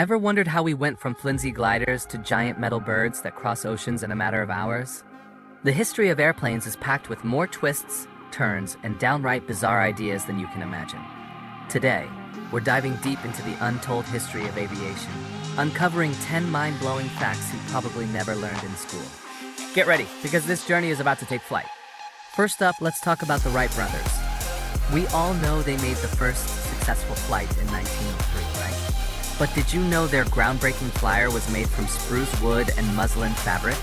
Ever wondered how we went from flimsy gliders to giant metal birds that cross oceans in a matter of hours? The history of airplanes is packed with more twists, turns, and downright bizarre ideas than you can imagine. Today, we're diving deep into the untold history of aviation, uncovering 10 mind-blowing facts you probably never learned in school. Get ready, because this journey is about to take flight. First up, let's talk about the Wright brothers. We all know they made the first successful flight in 1903, right? But did you know their groundbreaking flyer was made from spruce wood and muslin fabric?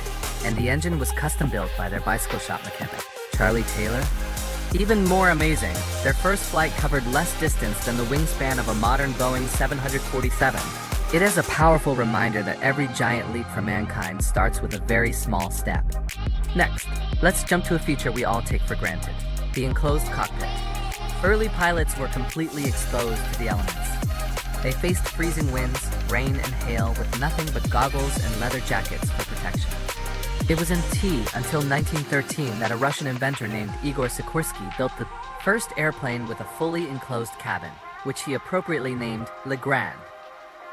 And the engine was custom-built by their bicycle shop mechanic, Charlie Taylor? Even more amazing, their first flight covered less distance than the wingspan of a modern Boeing 747. It is a powerful reminder that every giant leap for mankind starts with a very small step. Next, let's jump to a feature we all take for granted, the enclosed cockpit. Early pilots were completely exposed to the elements. They faced freezing winds, rain, and hail with nothing but goggles and leather jackets for protection. It was until 1913 that a Russian inventor named Igor Sikorsky built the first airplane with a fully enclosed cabin, which he appropriately named Le Grand.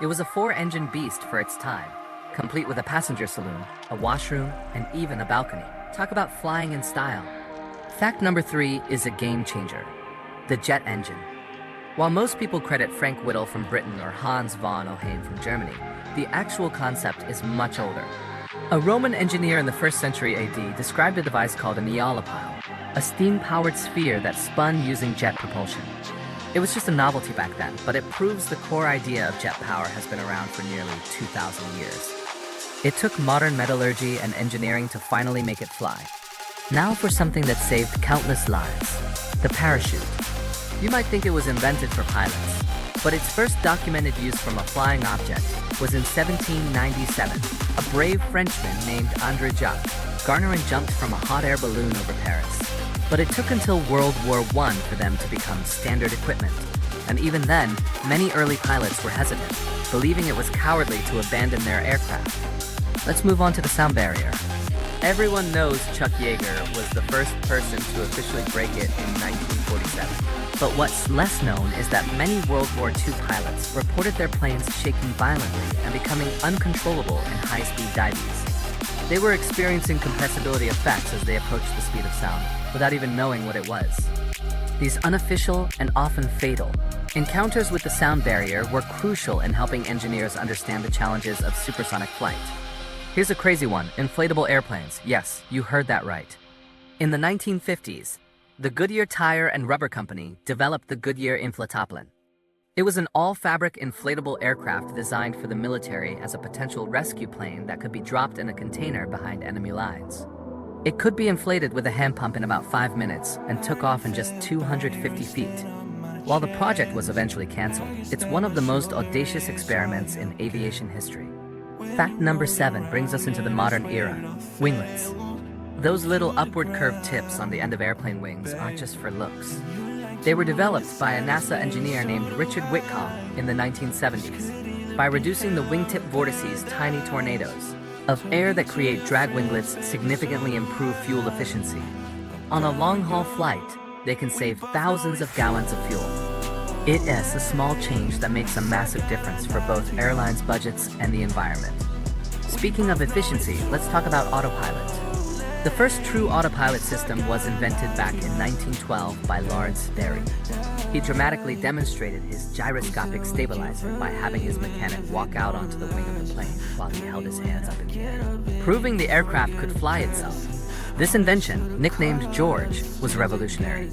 It was a 4-engine beast for its time, complete with a passenger saloon, a washroom, and even a balcony. Talk about flying in style. Fact number 3 is a game changer: the jet engine. While most people credit Frank Whittle from Britain or Hans von Ohain from Germany, the actual concept is much older. A Roman engineer in the 1st century AD described a device called an aeolipile, a steam-powered sphere that spun using jet propulsion. It was just a novelty back then, but it proves the core idea of jet power has been around for nearly 2,000 years. It took modern metallurgy and engineering to finally make it fly. Now for something that saved countless lives: the parachute. You might think it was invented for pilots, but its first documented use from a flying object was in 1797. A brave Frenchman named André Jacques Garnerin jumped from a hot air balloon over Paris. But it took until World War I for them to become standard equipment. And even then, many early pilots were hesitant, believing it was cowardly to abandon their aircraft. Let's move on to the sound barrier. Everyone knows Chuck Yeager was the first person to officially break it in 1947. But what's less known is that many World War II pilots reported their planes shaking violently and becoming uncontrollable in high-speed dives. They were experiencing compressibility effects as they approached the speed of sound, without even knowing what it was. These unofficial and often fatal encounters with the sound barrier were crucial in helping engineers understand the challenges of supersonic flight. Here's a crazy one: inflatable airplanes. Yes, you heard that right. In the 1950s, the Goodyear Tire and Rubber Company developed the Goodyear Inflataplane. It was an all-fabric inflatable aircraft designed for the military as a potential rescue plane that could be dropped in a container behind enemy lines. It could be inflated with a hand pump in about 5 minutes and took off in just 250 feet. While the project was eventually canceled, it's one of the most audacious experiments in aviation history. Fact number 7 brings us into the modern era: winglets. Those little upward curved tips on the end of airplane wings aren't just for looks. They were developed by a NASA engineer named Richard Whitcomb in the 1970s. By reducing the wingtip vortices, tiny tornadoes of air that create drag winglets significantly improve fuel efficiency. On a long-haul flight, they can save thousands of gallons of fuel. It is a small change that makes a massive difference for both airlines' budgets and the environment. Speaking of efficiency, let's talk about autopilot. The first true autopilot system was invented back in 1912 by Lawrence Sperry. He dramatically demonstrated his gyroscopic stabilizer by having his mechanic walk out onto the wing of the plane while he held his hands up in the air, proving the aircraft could fly itself. This invention, nicknamed George, was revolutionary.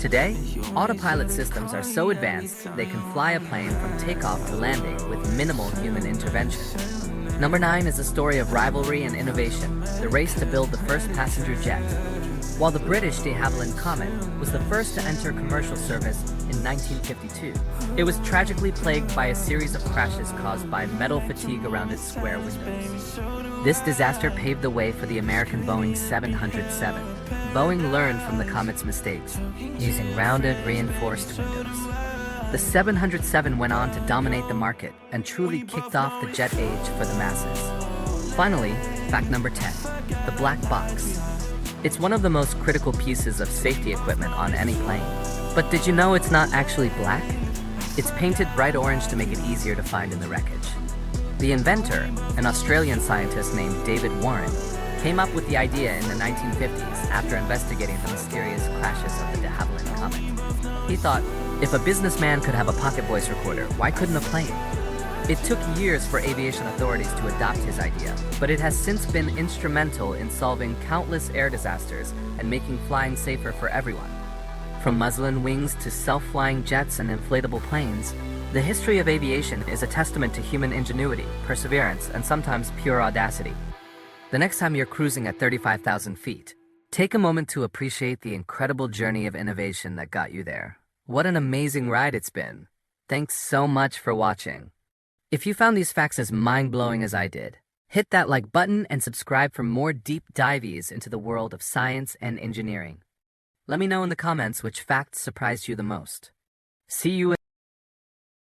Today, autopilot systems are so advanced they can fly a plane from takeoff to landing with minimal human intervention. Number 9 is a story of rivalry and innovation: the race to build the first passenger jet. While the British de Havilland Comet was the first to enter commercial service in 1952, it was tragically plagued by a series of crashes caused by metal fatigue around its square windows. This disaster paved the way for the American Boeing 707. Boeing learned from the Comet's mistakes, using rounded, reinforced windows. The 707 went on to dominate the market and truly kicked off the jet age for the masses. Finally, fact number 10, the black box. It's one of the most critical pieces of safety equipment on any plane. But did you know it's not actually black? It's painted bright orange to make it easier to find in the wreckage. The inventor, an Australian scientist named David Warren, came up with the idea in the 1950s after investigating the mysterious crashes of the de Havilland Comet. He thought, if a businessman could have a pocket voice recorder, why couldn't a plane? It took years for aviation authorities to adopt his idea, but it has since been instrumental in solving countless air disasters and making flying safer for everyone. From muslin wings to self-flying jets and inflatable planes, the history of aviation is a testament to human ingenuity, perseverance, and sometimes pure audacity. The next time you're cruising at 35,000 feet, take a moment to appreciate the incredible journey of innovation that got you there. What an amazing ride it's been. Thanks so much for watching. If you found these facts as mind-blowing as I did, hit that like button and subscribe for more deep dives into the world of science and engineering. Let me know in the comments which facts surprised you the most. See you